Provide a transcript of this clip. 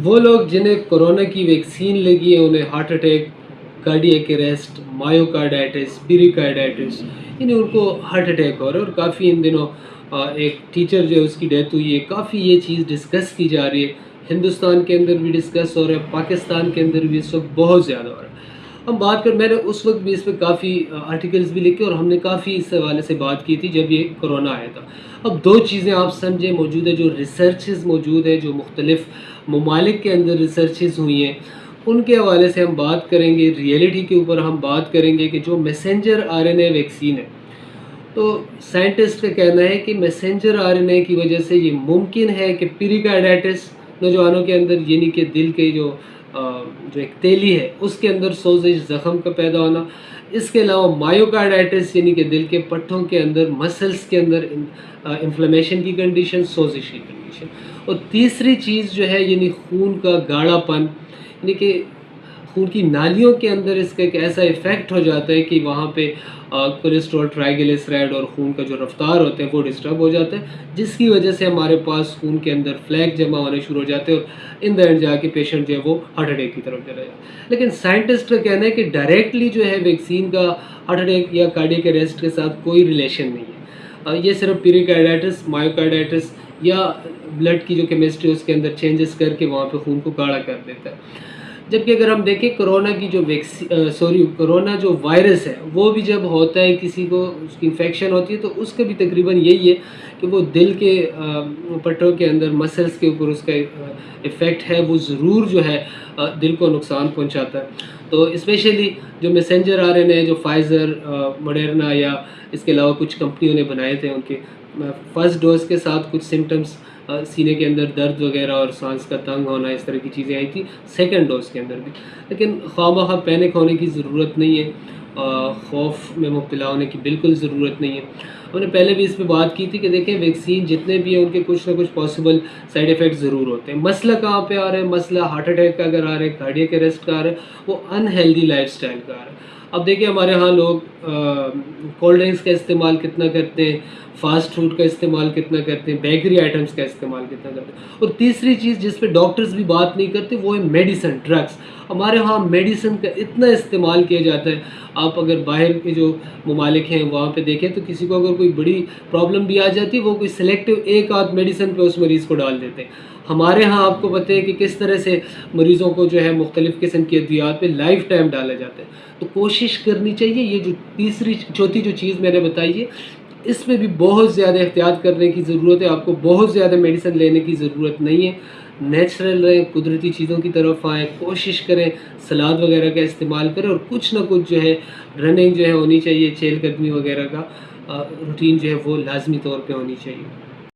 وہ لوگ جنہیں کورونا کی ویکسین لگی ہے انہیں ہارٹ اٹیک، کارڈیاک اریسٹ، مایوکارڈائٹس، پیریکارڈائٹس، یعنی ان کو ہارٹ اٹیک ہو رہا ہے. اور کافی ان دنوں ایک ٹیچر جو ہے اس کی ڈیتھ ہوئی ہے. کافی یہ چیز ڈسکس کی جا رہی ہے، ہندوستان کے اندر بھی ڈسکس ہو رہا ہے، پاکستان کے اندر بھی اس وقت بہت زیادہ ہو رہا ہے. ہم بات کر میں نے اس وقت بھی اس پہ کافی آرٹیکلس بھی لکھے اور ہم نے کافی اس حوالے سے بات کی تھی جب یہ کرونا آیا تھا. اب دو چیزیں آپ سمجھیں موجود ہے، جو ریسرچز موجود ہے، جو مختلف ممالک کے اندر ریسرچز ہوئی ہیں، ان کے حوالے سے ہم بات کریں گے. ریئلٹی کے اوپر ہم بات کریں گے کہ جو messenger R N A vaccine ہے، تو سائنٹسٹ کا کہنا ہے کہ میسنجر آر این اے کی وجہ سے یہ ممکن ہے کہ پیریکارڈائٹس نوجوانوں کے اندر، یعنی کہ دل کے جو ایک تیلی ہے اس کے اندر سوزش، زخم کا پیدا ہونا. اس کے علاوہ مایوکارڈائٹس یعنی کہ دل کے پٹھوں کے اندر، مسلس کے اندر انفلیمیشن کی کنڈیشن، سوزش کی کنڈیشن. اور تیسری چیز جو ہے یعنی خون کا گاڑھا پن، یعنی کہ خون کی نالیوں کے اندر اس کا ایک ایسا افیکٹ ہو جاتا ہے کہ وہاں پہ کولیسٹرول، ٹرائیگلیسرائڈ اور خون کا جو رفتار ہوتا ہے وہ ڈسٹرب ہو جاتا ہے، جس کی وجہ سے ہمارے پاس خون کے اندر فلیک جمع ہونے شروع ہو جاتے ہیں اور ان دا اینڈ جا کے پیشنٹ جو ہے وہ ہارٹ اٹیک کی طرف چلا جاتا ہے. لیکن سائنٹسٹ کا کہنا ہے کہ ڈائریکٹلی جو ہے ویکسین کا ہارٹ اٹیک یا کارڈیک اریسٹ کے ساتھ کوئی ریلیشن نہیں ہے. یہ صرف پیریکارڈائٹس، مایوکارڈائٹس یا بلڈ کی جو کیمسٹری اس کے اندر چینجز کر کے وہاں پہ خون کو گاڑھا کر دیتا ہے. جبکہ اگر ہم دیکھیں کرونا کی جو کرونا جو وائرس ہے وہ بھی جب ہوتا ہے کسی کو، اس کی انفیکشن ہوتی ہے، تو اس کا بھی تقریباً یہی ہے کہ وہ دل کے پٹھوں کے اندر، مسلس کے اوپر اس کا افیکٹ ہے، وہ ضرور جو ہے دل کو نقصان پہنچاتا ہے. تو اسپیشلی جو میسنجر آ رہے ہیں، جو فائزر، موڈرنا یا اس کے علاوہ کچھ کمپنیوں نے بنائے تھے، ان کے فرسٹ ڈوز کے ساتھ کچھ سمٹمس، سینے کے اندر درد وغیرہ اور سانس کا تنگ ہونا، اس طرح کی چیزیں آئی تھیں سیکنڈ ڈوز کے اندر بھی. لیکن خواہ مخواہ پینک ہونے کی ضرورت نہیں ہے، خوف میں مبتلا ہونے کی بالکل ضرورت نہیں ہے. ہم نے پہلے بھی اس پہ بات کی تھی کہ دیکھیں ویکسین جتنے بھی ہیں ان کے کچھ نہ کچھ پاسبل سائیڈ ایفیکٹ ضرور ہوتے ہیں. مسئلہ کہاں پہ آ رہا ہے؟ مسئلہ ہارٹ اٹیک کا اگر آ رہا ہے، کارڈیک اریسٹ کا آ رہا ہے، وہ ان ہیلدی لائف سٹائل کا آ رہا ہے. اب دیکھیں ہمارے ہاں لوگ کولڈ ڈرنکس کا استعمال کتنا کرتے ہیں، فاسٹ فوڈ کا استعمال کتنا کرتے ہیں، بیکری آئٹمس کا استعمال کتنا کرتے ہیں. اور تیسری چیز جس پہ ڈاکٹرز بھی بات نہیں کرتے وہ ہے میڈیسن، ڈرگس. ہمارے ہاں میڈیسن کا اتنا استعمال کیا جاتا ہے. آپ اگر باہر کے جو ممالک ہیں وہاں پہ دیکھیں تو کسی کو اگر کوئی بڑی پرابلم بھی آ جاتی ہے، وہ کوئی سلیکٹیو ایک آدھ میڈیسن پہ اس مریض کو ڈال دیتے ہیں. ہمارے ہاں آپ کو پتہ ہے کہ کس طرح سے مریضوں کو جو ہے مختلف قسم کی ادویات پہ لائف ٹائم ڈالا جاتا ہے. تو کوشش کرنی چاہیے، یہ جو چوتھی جو چیز میں نے بتائی ہے، اس میں بھی بہت زیادہ احتیاط کرنے کی ضرورت ہے. آپ کو بہت زیادہ میڈیسن لینے کی ضرورت نہیں ہے. نیچرل رہیں، قدرتی چیزوں کی طرف آئیں، کوشش کریں سلاد وغیرہ کا استعمال کریں، اور کچھ نہ کچھ جو ہے رننگ جو ہے ہونی چاہیے، چہل قدمی وغیرہ کا روٹین جو ہے وہ لازمی طور پہ ہونی چاہیے.